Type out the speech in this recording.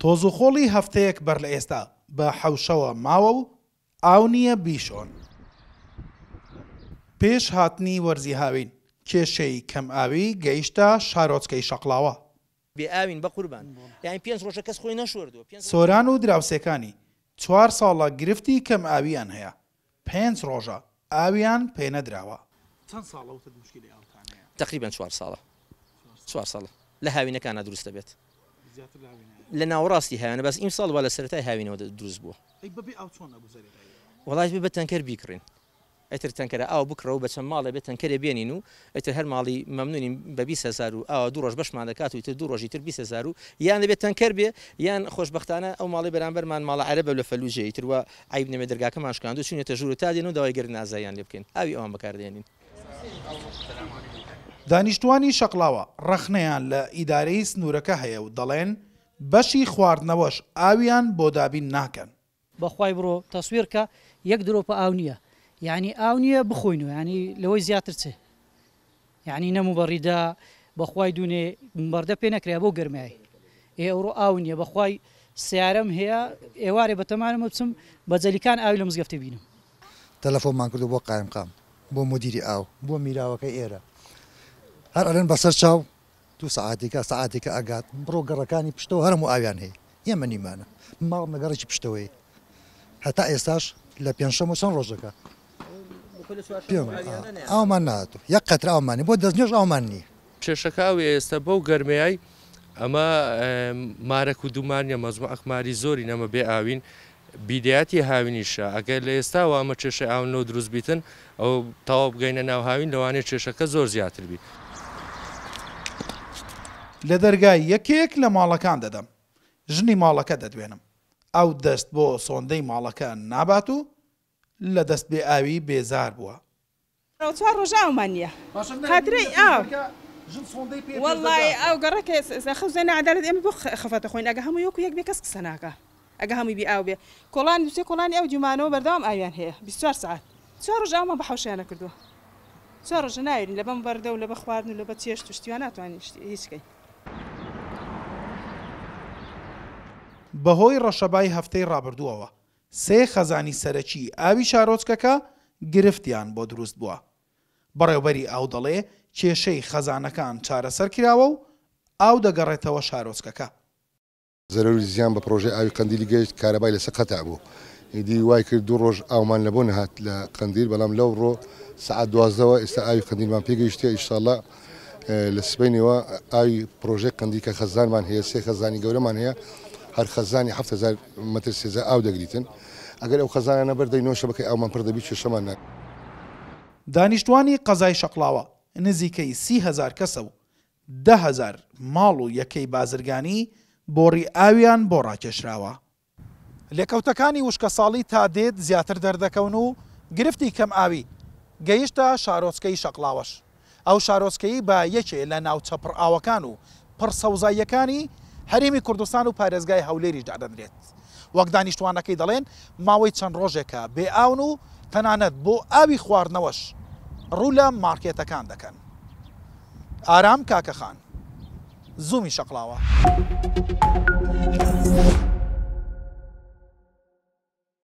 تۆزوخۆڵی هەفتەیەک بەر لە ئێستا بە حەوشەوە ماوە و ئاو نییە بیشۆن. پێش هاتنی وەرزی هاوین کێشەی کەم ئاوی گەیشتە شارۆچکەی شەقڵاوە. بێ ئاوین بە قوربان یعنی 5 ڕۆژە کەس خۆی نەشوردووە. سۆران و دراوسێکانی 4 ساڵە گرفتی کەم ئاویان هەیە، 5 ڕۆژە ئاویان پێ نەدراوە. چەند ساڵە وتە موشکیلی ئاوتان هەیە؟ تقریبا 4 ساڵە. 4 ساڵە لە هاوینەکانە دروستە بێت. لە ناوەڕاستی هاوینە بەس ئیم ساڵ وا لە سەرەتای هاوینەوە دروست بووە. بەبێ ئاو چۆن نەگوزەری؟ وەڵای بە تەنکەر بیکڕین. ئەتر تەنکەرە ئاو بکڕەوە بە چەند ماڵێ بێت تەنکەرێ بێنین و ئەتر هەر ماڵی مەمنونین بە 20,000 و ئاوە 2 ڕۆژ بەشمان دەکات و ئیتر 2 ڕۆژی تر 20,000 و یان دەبێت تەنکەر بێ یان خۆشبەختانە ئەو ماڵی بەرامبەرمان ماڵە عەرەبە لە فەلوجێ ئیتر وە عیب نەمێ دەرگاکەمان شکاند و چونێتە ژوور و تا دێن و داوای گرت نازاییان لێ بکەین ئاوی ئەوان بەکاردێنین. دانیشتوانی شەقڵاوە ڕەخنەیان لە ئیدارەی سنوورەکە هەیە و دەڵێن بەشی خواردنەوەش ئاویان بۆ دابین ناکەن. بەخوای بڕۆ تەسویرکە یەک درۆپە ئاو نییە، یعنی ئاو نییە بخۆین و ینی لەوەی زیاتر چێ، یعنی نەمو بەڕیدا بەخوای دوونێ بەردە پێ نەکرێ بۆ گەرمایی ئێوڕۆ ئاو نییە. بەخوای سیارەم هەیە ئێوارێ بەتەمانمە بچم بە جەلیکان ئاوی لە مزگەفتە بینم. تەلەفۆنمان کردو بۆ قایمقام بۆ مدیری ئاو بۆ میراوەکەی ئێرە هەر ئەلێن بەسەر چاو 2 سەعاتێکە ئەگات بڕۆ گەڕەکانی پشتەوە هەرموو ئاویان هەیە ئێمە نیمانە ماڵ نەگەڕێکی پشتەوەی هەتا ئێستاش لە پێنجشەم و چەند ڕۆژەکە ئاومان نهاتوو یەک قەتر ئاومانی بۆ دەستنێژ ئاومان نییە. کێشەکە ئەوێ ئێستا بەو گەرمەیای ئەمە مارەک و دوومانیە مەزموع ئەخماری زۆری نەمە بێ ئاوین بیدایەتی هاوینیشە ئەگەر لە ئێستاوە ئەمە کێشەی ئاونەوە دروست بیتن ئەو تەواو بگەینە ناو هاوین لەوانەیە کێشەکە زۆر زیاتر بی. لە دەرگای یەکێک لە ماڵەکان دەدەم، ژنی ماڵەکە دەدوێنم، ئەو دەست بۆ سۆندەی ماڵەکە نابات و لە دەست بێ ئاوی بێزار بووە. 4 ڕۆژ ئاومان نییە خاترەی ئاو وەڵای ئەو گەڕەکە خەوزانە عەدالەت ئێمە بۆ خەفەتە خۆین ئەگە هەموو یەکو یەک بێ کەس قسە ناکە ئەگە هەمووی بێ ئاو بێ کۆڵانی دوسێ کۆڵانی ئەو جومانەوە بەردەوام ئاویان هەیە 24 ساعت 4 ڕۆژ ئاومان بە حەوشیانە کردووە 4 ڕۆژە ناوێرین لە بەم بەردە و لە بە خواردن و لە بە چێشت و شتیوان ناتوانین هیچکەین. بەهۆی ڕەشەبای هەفتەی ڕابردووەوە 3 خەزانی سەرەکی ئاوی شارۆچکەکە گرفتیان بۆ دروست بووە. بەڕێوبەری ئاو دەڵێ کێشەی خەزانەکان چارەسەر کراوە و ئاو دەگەڕێتەوە شارۆچکەکە. زەرەوری زیان بە پرۆژەی ئاوی قەندیلی گەیشت کارەبای لەسەر قەتع بوو. ئیدی وای کرد 2 ڕۆژ ئاومان لەبۆ نەهات لە قەندیل بەڵام لەو ڕۆ سەعات 12ەوە ئێستا ئاوی قەندیلمان پێگەیشتێ ئینشاءڵڵا لە سبەینەوە ئاوی پرۆژەی قەندیل کە خەزانمان هەیە 3 خەزانی گەورەمان هەیە هەر خەزانی 7000 متر سێزە ئاو دەگریتن ئەگەر ئەو خەزانانە بەردەینەوە شەبەکەی ئاومان پڕ دەبی کێشەمان ناکات. دانیشتوانی قەزای شەقڵاوە نزیکەی 30,000 کەسە و 10,000 ماڵ و یەکەی بازرگانی بۆڕی ئاویان بۆ ڕاکێشراوە. لێکەوتەکانی وشکە ساڵی تا دێت زیاتر دەردەکەون و گرفتی کەم ئاوی گەیشتە شارۆچکەی شەقڵاوەش. ئەو شارۆچکەی بە یەکێ لە ناوچە پڕ ئاوەکان و پڕ سەوزاییەکانی هەرێمی کوردستان و پارێزگای هەولێری دادەنرێت. وەک دانیشتوانەکەی دەڵێن ماوەی چەند ڕۆژێکە بێ ئاون و تەنانەت بۆ ئاوی خواردنەوەش ڕوو لە مارکێتەکان دەکەن. ئارام کاکەخان، زوومی شەقڵاوە.